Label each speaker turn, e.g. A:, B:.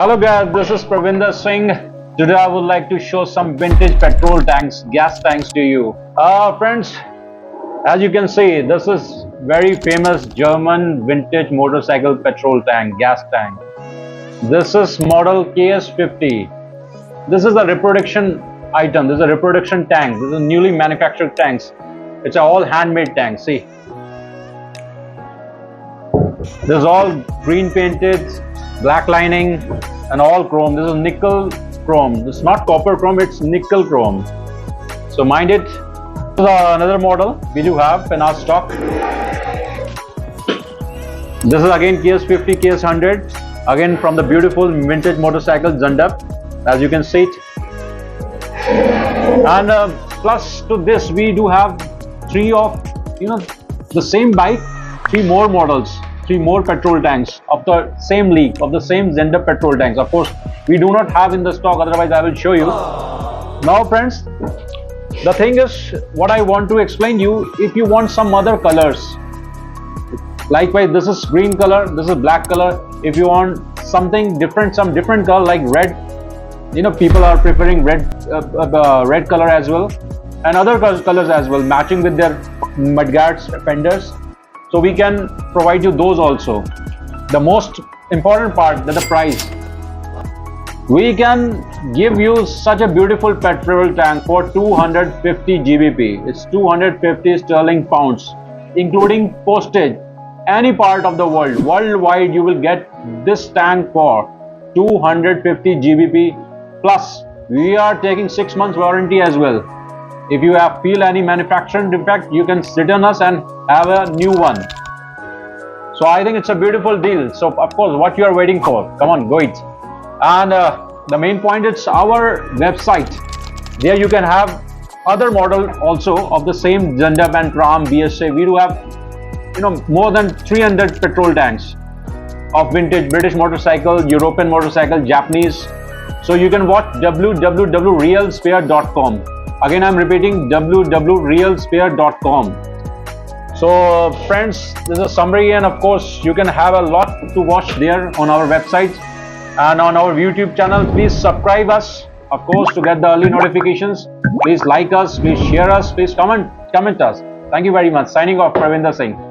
A: Hello guys, this is Pravinder Singh. Today I would like to show some vintage petrol tanks, gas tanks to you. Friends, as you can see, this is very famous German vintage motorcycle petrol tank, gas tank. This is model KS50. This is a reproduction item, this is a reproduction tank. This is newly manufactured tanks. It's all handmade tanks, see. This is all green painted, black lining and all chrome. This is nickel chrome. This is not copper chrome, it's nickel chrome. So mind it. This is another model we do have in our stock. This is again KS50, KS100. Again from the beautiful vintage motorcycle Zundapp, as you can see it. And plus to this we do have three of the same bike, three more models, three more petrol tanks of the same league, of the same Zundapp petrol tanks. Of course, we do not have in the stock, otherwise I will show you. Now friends, the thing is, what I want to explain you, if you want some other colors, likewise this is green color, this is black color. If you want something different, some different color like red, people are preferring red color as well, and other colors as well, matching with their mudguards, fenders. So we can provide you those also. The most important part is the price. We can give you such a beautiful petrol tank for 250 GBP. It's 250 sterling pounds, including postage. Any part of the world, worldwide, you will get this tank for 250 GBP. Plus, we are taking 6 months warranty as well. If you feel any manufacturing defect, you can return us and have a new one. So I think it's a beautiful deal. So of course, what you are waiting for? Come on, go it. And the main point is our website. There you can have other model also of the same Zundapp and Tram, BSA. We do have more than 300 petrol tanks of vintage British motorcycle, European motorcycle, Japanese. So you can watch www.realspare.com. Again, I'm repeating www.realspare.com. So friends, this is a summary, and of course you can have a lot to watch there on our website and on our YouTube channel. Please subscribe us, of course, to get the early notifications. Please like us, please share us, please comment us. Thank you very much. Signing off, Pravinder Singh.